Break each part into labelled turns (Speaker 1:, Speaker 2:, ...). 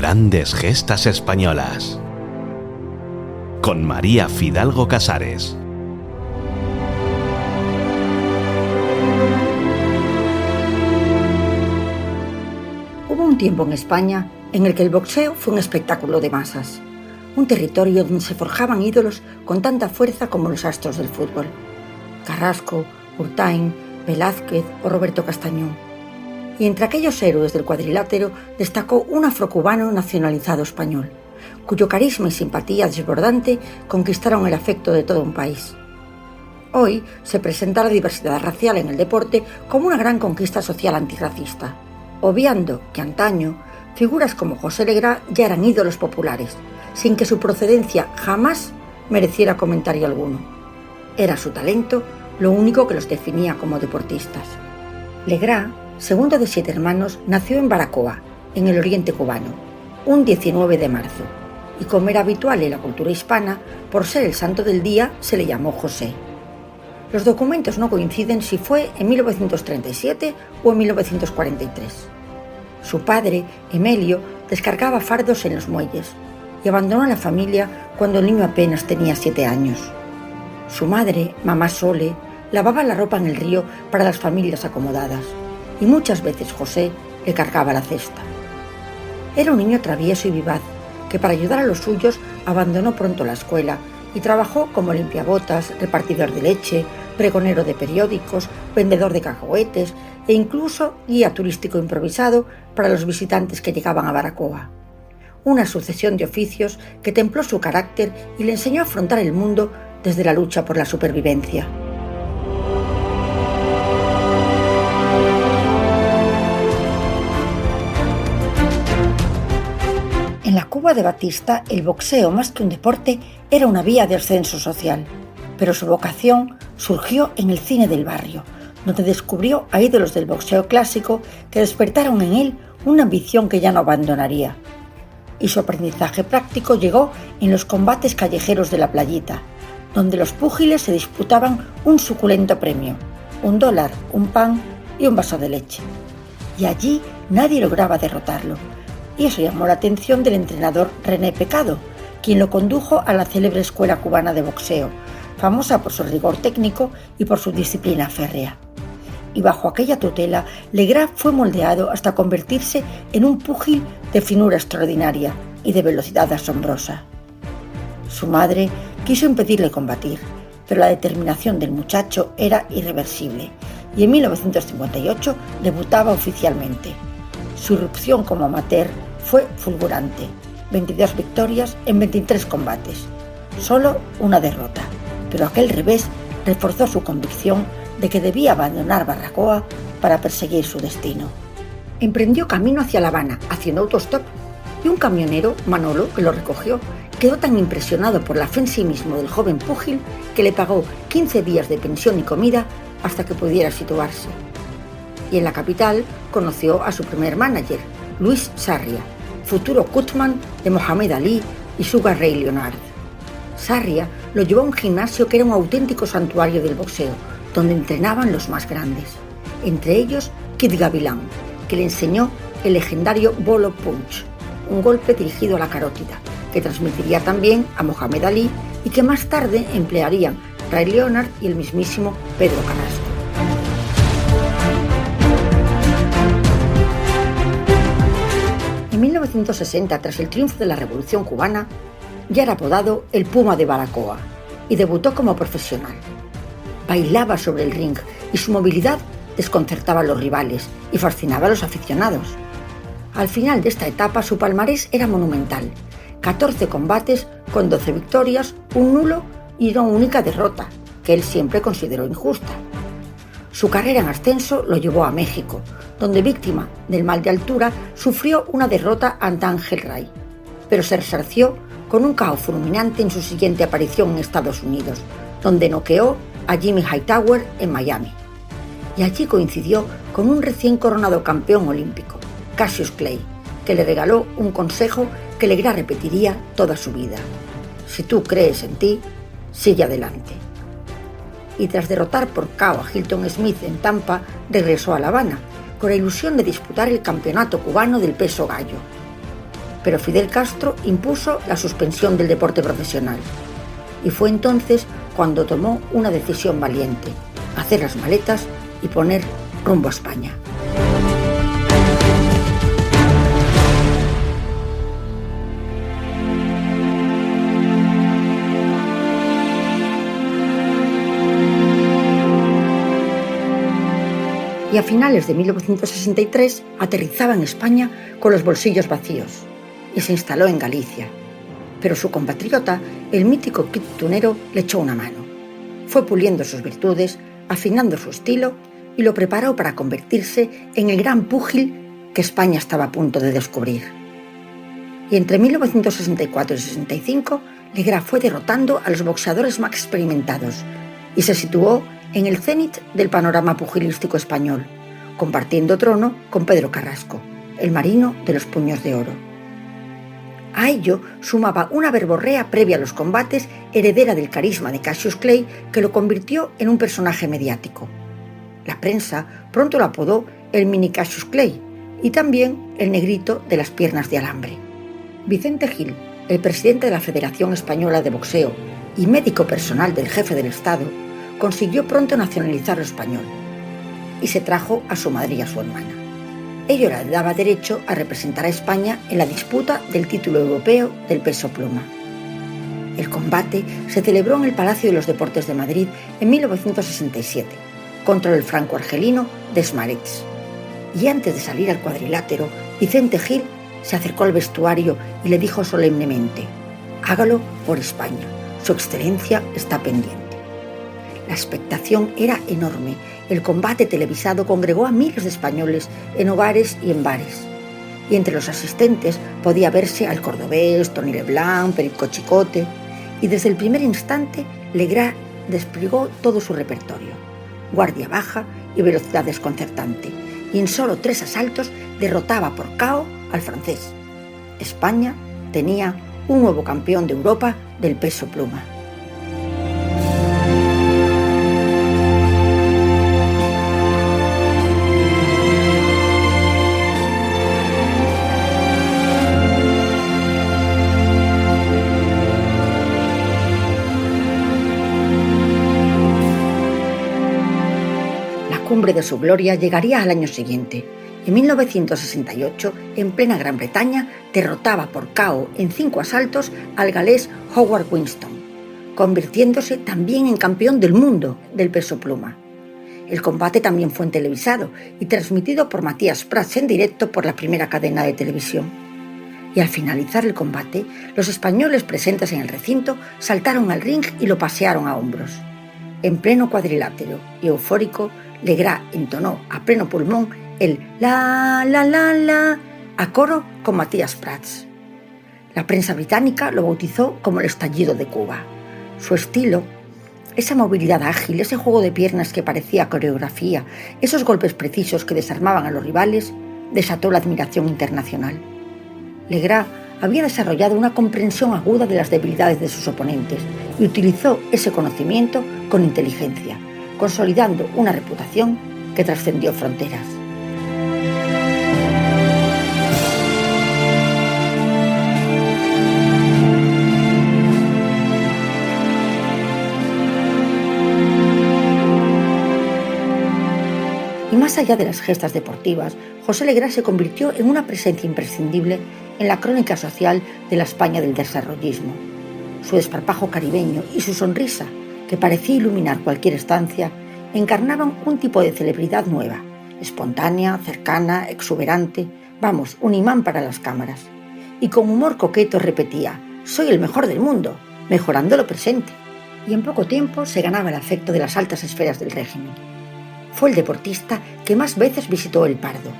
Speaker 1: Grandes gestas españolas. Con María Fidalgo Casares.
Speaker 2: Hubo un tiempo en España en el que el boxeo fue un espectáculo de masas, un territorio donde se forjaban ídolos con tanta fuerza como los astros del fútbol. Carrasco, Urtain, Velázquez o Roberto Castañón. Y entre aquellos héroes del cuadrilátero destacó un afrocubano nacionalizado español, cuyo carisma y simpatía desbordante conquistaron el afecto de todo un país. Hoy se presenta la diversidad racial en el deporte como una gran conquista social antirracista, obviando que antaño figuras como José Legrá ya eran ídolos populares, sin que su procedencia jamás mereciera comentario alguno. Era su talento lo único que los definía como deportistas. Legrá, segundo de 7 hermanos, nació en Baracoa, en el oriente cubano, un 19 de marzo, y como era habitual en la cultura hispana, por ser el santo del día se le llamó José. Los documentos no coinciden si fue en 1937 o en 1943. Su padre, Emelio, descargaba fardos en los muelles y abandonó a la familia cuando el niño apenas tenía 7 años. Su madre, mamá Sole, lavaba la ropa en el río para las familias acomodadas y muchas veces José le cargaba la cesta. Era un niño travieso y vivaz que para ayudar a los suyos abandonó pronto la escuela y trabajó como limpiabotas, repartidor de leche, pregonero de periódicos, vendedor de cacahuetes e incluso guía turístico improvisado para los visitantes que llegaban a Baracoa. Una sucesión de oficios que templó su carácter y le enseñó a afrontar el mundo desde la lucha por la supervivencia. En la Cuba de Batista, el boxeo, más que un deporte, era una vía de ascenso social, pero su vocación surgió en el cine del barrio, donde descubrió a ídolos del boxeo clásico que despertaron en él una ambición que ya no abandonaría. Y su aprendizaje práctico llegó en los combates callejeros de la playita, donde los púgiles se disputaban un suculento premio, $1, un pan y un vaso de leche. Y allí nadie lograba derrotarlo, y eso llamó la atención del entrenador René Pecado, quien lo condujo a la célebre Escuela Cubana de Boxeo, famosa por su rigor técnico y por su disciplina férrea. Y bajo aquella tutela, Legrá fue moldeado hasta convertirse en un púgil de finura extraordinaria y de velocidad asombrosa. Su madre quiso impedirle combatir, pero la determinación del muchacho era irreversible, y en 1958 debutaba oficialmente. Su irrupción como amateur fue fulgurante, 22 victorias en 23 combates, solo una derrota, pero aquel revés reforzó su convicción de que debía abandonar Baracoa para perseguir su destino. Emprendió camino hacia La Habana, haciendo autostop, y un camionero, Manolo, que lo recogió, quedó tan impresionado por la fe en sí mismo del joven púgil que le pagó 15 días de pensión y comida hasta que pudiera situarse. Y en la capital conoció a su primer manager, Luis Sarria, futuro cutman de Mohamed Ali y Sugar Ray Leonard. Sarria lo llevó a un gimnasio que era un auténtico santuario del boxeo, donde entrenaban los más grandes, entre ellos Kid Gavilán, que le enseñó el legendario Bolo Punch, un golpe dirigido a la carótida, que transmitiría también a Mohamed Ali y que más tarde emplearían Ray Leonard y el mismísimo Pedro Carrasco. En 1960, tras el triunfo de la Revolución Cubana, ya era apodado el Puma de Baracoa y debutó como profesional. Bailaba sobre el ring y su movilidad desconcertaba a los rivales y fascinaba a los aficionados. Al final de esta etapa su palmarés era monumental, 14 combates con 12 victorias, un nulo y una única derrota, que él siempre consideró injusta. Su carrera en ascenso lo llevó a México, donde víctima del mal de altura sufrió una derrota ante Ángel Ray, pero se resarció con un KO fulminante en su siguiente aparición en Estados Unidos, donde noqueó a Jimmy Hightower en Miami. Y allí coincidió con un recién coronado campeón olímpico, Cassius Clay, que le regaló un consejo que Legrá repetiría toda su vida: si tú crees en ti, sigue adelante. Y tras derrotar por KO a Hilton Smith en Tampa, regresó a La Habana, con la ilusión de disputar el campeonato cubano del peso gallo. pero Fidel Castro impuso la suspensión del deporte profesional. Y fue entonces cuando tomó una decisión valiente: hacer las maletas y poner rumbo a España. Y a finales de 1963 aterrizaba en España con los bolsillos vacíos y se instaló en Galicia. Pero su compatriota, el mítico Kid Tunero, le echó una mano. Fue puliendo sus virtudes, afinando su estilo y lo preparó para convertirse en el gran púgil que España estaba a punto de descubrir. Y entre 1964 y 65, Legrá fue derrotando a los boxeadores más experimentados y se situó en el cénit del panorama pugilístico español, compartiendo trono con Pedro Carrasco, el marino de los puños de oro. A ello sumaba una verborrea previa a los combates, heredera del carisma de Cassius Clay, que lo convirtió en un personaje mediático. La prensa pronto lo apodó el mini Cassius Clay y también el negrito de las piernas de alambre. Vicente Gil, el presidente de la Federación Española de Boxeo y médico personal del jefe del Estado, consiguió pronto nacionalizar lo español y se trajo a su madre y a su hermana. Ello le daba derecho a representar a España en la disputa del título europeo del peso pluma. El combate se celebró en el Palacio de los Deportes de Madrid en 1967, contra el franco-argelino Desmarets. Y antes de salir al cuadrilátero, Vicente Gil se acercó al vestuario y le dijo solemnemente: «Hágalo por España, su excelencia está pendiente». La expectación era enorme. El combate televisado congregó a miles de españoles en hogares y en bares. Y entre los asistentes podía verse al cordobés, Tony Leblanc, Perico Chicote. Y desde el primer instante, Legrá desplegó todo su repertorio: guardia baja y velocidad desconcertante. Y en solo 3 asaltos derrotaba por KO al francés. España tenía un nuevo campeón de Europa del peso pluma. La cumbre de su gloria llegaría al año siguiente. En 1968, en plena Gran Bretaña, derrotaba por KO en 5 asaltos al galés Howard Winston, convirtiéndose también en campeón del mundo del peso pluma. El combate también fue televisado y transmitido por Matías Prats en directo por la primera cadena de televisión. Y al finalizar el combate, los españoles presentes en el recinto saltaron al ring y lo pasearon a hombros. En pleno cuadrilátero y eufórico, Legrá entonó a pleno pulmón el la la la la a coro con Matías Prats. La prensa británica lo bautizó como el estallido de Cuba. Su estilo, esa movilidad ágil, ese juego de piernas que parecía coreografía, esos golpes precisos que desarmaban a los rivales, desató la admiración internacional. Legrá había desarrollado una comprensión aguda de las debilidades de sus oponentes y utilizó ese conocimiento con inteligencia, consolidando una reputación que trascendió fronteras. Y más allá de las gestas deportivas, José Legrá se convirtió en una presencia imprescindible en la crónica social de la España del desarrollismo. Su desparpajo caribeño y su sonrisa, que parecía iluminar cualquier estancia, encarnaban un tipo de celebridad nueva, espontánea, cercana, exuberante, vamos, un imán para las cámaras. Y con humor coqueto repetía: «Soy el mejor del mundo», mejorando lo presente. Y en poco tiempo se ganaba el afecto de las altas esferas del régimen. Fue el deportista que más veces visitó El Pardo,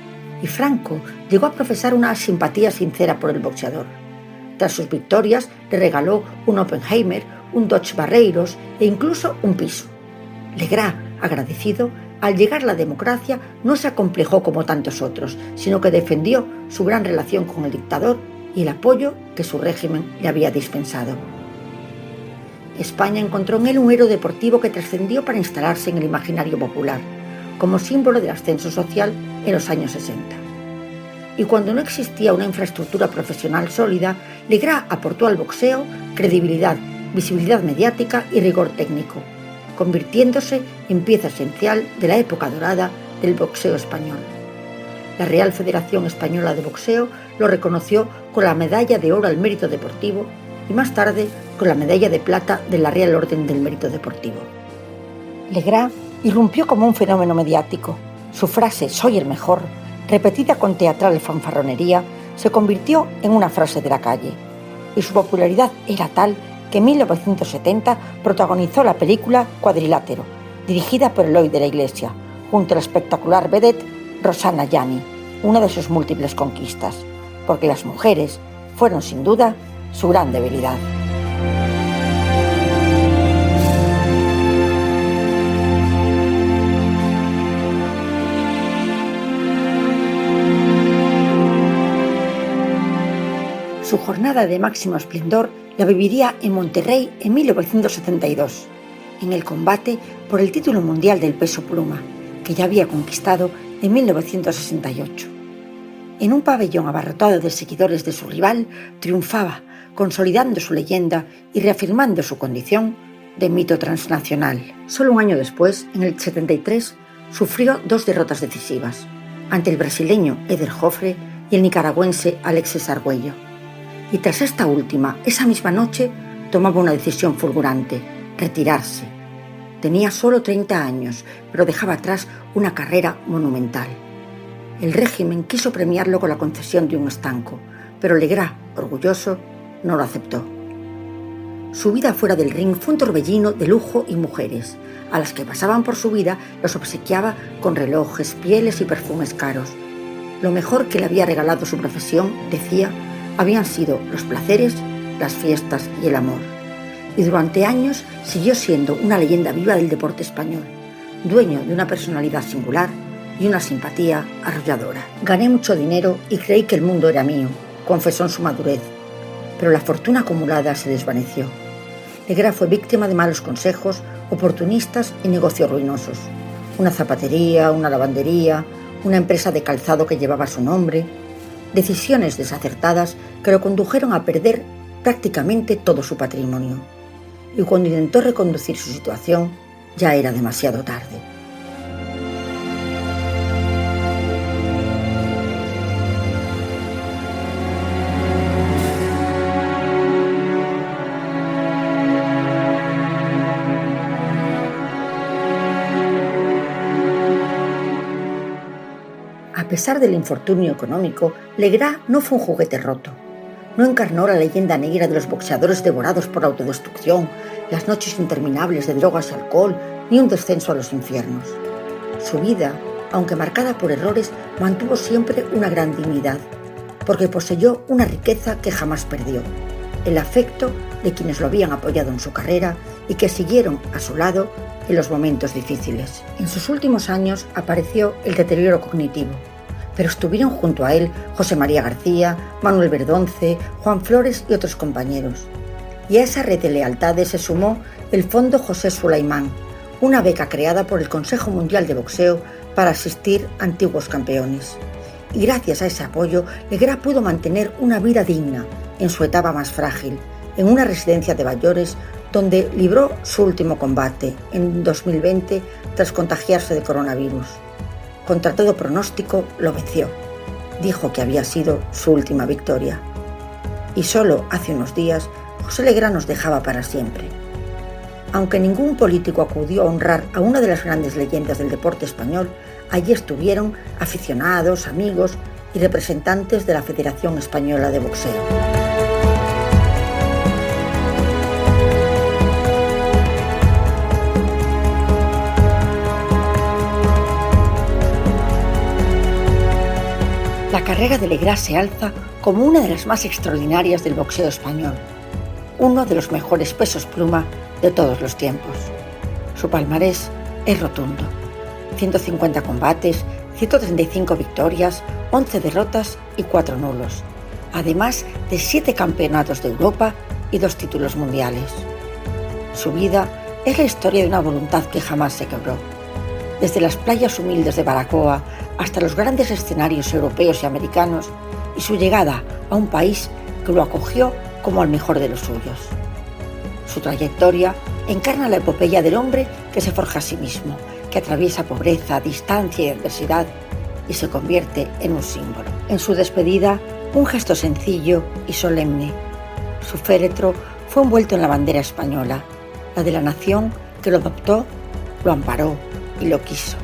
Speaker 2: y Franco llegó a profesar una simpatía sincera por el boxeador. Tras sus victorias le regaló un Oppenheimer, un Dodge Barreiros e incluso un piso. Legrá, agradecido, al llegar la democracia no se acomplejó como tantos otros, sino que defendió su gran relación con el dictador y el apoyo que su régimen le había dispensado. España encontró en él un héroe deportivo que trascendió para instalarse en el imaginario popular, como símbolo del ascenso social en los años 60. y cuando no existía una infraestructura profesional sólida, Legras aportó al boxeo credibilidad, visibilidad mediática y rigor técnico, convirtiéndose en pieza esencial de la época dorada del boxeo español. La Real Federación Española de Boxeo lo reconoció con la medalla de oro al mérito deportivo y más tarde con la medalla de plata de la Real Orden del Mérito Deportivo. Legras irrumpió como un fenómeno mediático. Su frase «soy el mejor», repetida con teatral fanfarronería, se convirtió en una frase de la calle. Y su popularidad era tal que en 1970 protagonizó la película Cuadrilátero, dirigida por Eloy de la Iglesia, junto a la espectacular vedette Rossana Yani, una de sus múltiples conquistas, porque las mujeres fueron sin duda su gran debilidad. Su jornada de máximo esplendor la viviría en Monterrey en 1972, en el combate por el título mundial del peso pluma, que ya había conquistado en 1968. En un pabellón abarrotado de seguidores de su rival, triunfaba, consolidando su leyenda y reafirmando su condición de mito transnacional. Solo un año después, en el 73, sufrió 2 derrotas decisivas, ante el brasileño Éder Joffre y el nicaragüense Alexis Argüello. Y tras esta última, esa misma noche, tomaba una decisión fulgurante: retirarse. Tenía solo 30 años, pero dejaba atrás una carrera monumental. El régimen quiso premiarlo con la concesión de un estanco, pero Legras, orgulloso, no lo aceptó. Su vida fuera del ring fue un torbellino de lujo y mujeres. A las que pasaban por su vida los obsequiaba con relojes, pieles y perfumes caros. Lo mejor que le había regalado su profesión, decía, habían sido los placeres, las fiestas y el amor. Y durante años siguió siendo una leyenda viva del deporte español, dueño de una personalidad singular y una simpatía arrolladora. Gané mucho dinero y creí que el mundo era mío, confesó en su madurez, pero la fortuna acumulada se desvaneció. Legras fue víctima de malos consejos, oportunistas y negocios ruinosos. Una zapatería, una lavandería, una empresa de calzado que llevaba su nombre. Decisiones desacertadas que lo condujeron a perder prácticamente todo su patrimonio. Y cuando intentó reconducir su situación, ya era demasiado tarde. A pesar del infortunio económico, Legras no fue un juguete roto. No encarnó la leyenda negra de los boxeadores devorados por la autodestrucción, las noches interminables de drogas y alcohol, ni un descenso a los infiernos. Su vida, aunque marcada por errores, mantuvo siempre una gran dignidad, porque poseyó una riqueza que jamás perdió: el afecto de quienes lo habían apoyado en su carrera y que siguieron a su lado en los momentos difíciles. En sus últimos años apareció el deterioro cognitivo, pero estuvieron junto a él José María García, Manuel Verdonce, Juan Flores y otros compañeros. Y a esa red de lealtades se sumó el Fondo José Sulaimán, una beca creada por el Consejo Mundial de Boxeo para asistir a antiguos campeones. Y gracias a ese apoyo, Legras pudo mantener una vida digna en su etapa más frágil, en una residencia de mayores donde libró su último combate en 2020 tras contagiarse de coronavirus. Contra todo pronóstico, lo venció. Dijo que había sido su última victoria. Y solo hace unos días, José Legras nos dejaba para siempre. Aunque ningún político acudió a honrar a una de las grandes leyendas del deporte español, allí estuvieron aficionados, amigos y representantes de la Federación Española de Boxeo. La carrera de Legras se alza como una de las más extraordinarias del boxeo español, uno de los mejores pesos pluma de todos los tiempos. Su palmarés es rotundo: 150 combates, 135 victorias, 11 derrotas y 4 nulos, además de 7 campeonatos de Europa y 2 títulos mundiales. Su vida es la historia de una voluntad que jamás se quebró, desde las playas humildes de Baracoa hasta los grandes escenarios europeos y americanos, y su llegada a un país que lo acogió como al mejor de los suyos. Su trayectoria encarna la epopeya del hombre que se forja a sí mismo, que atraviesa pobreza, distancia y adversidad y se convierte en un símbolo. En su despedida, un gesto sencillo y solemne. Su féretro fue envuelto en la bandera española, la de la nación que lo adoptó, lo amparó y lo quiso.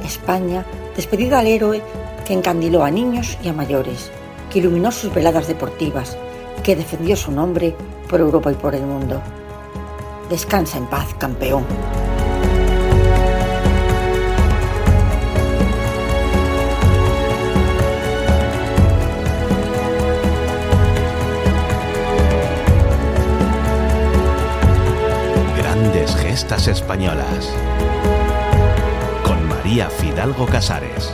Speaker 2: España, despedida al héroe que encandiló a niños y a mayores, que iluminó sus veladas deportivas y que defendió su nombre por Europa y por el mundo. Descansa en paz, campeón.
Speaker 1: Grandes gestas españolas. Con María Fidalgo Casares.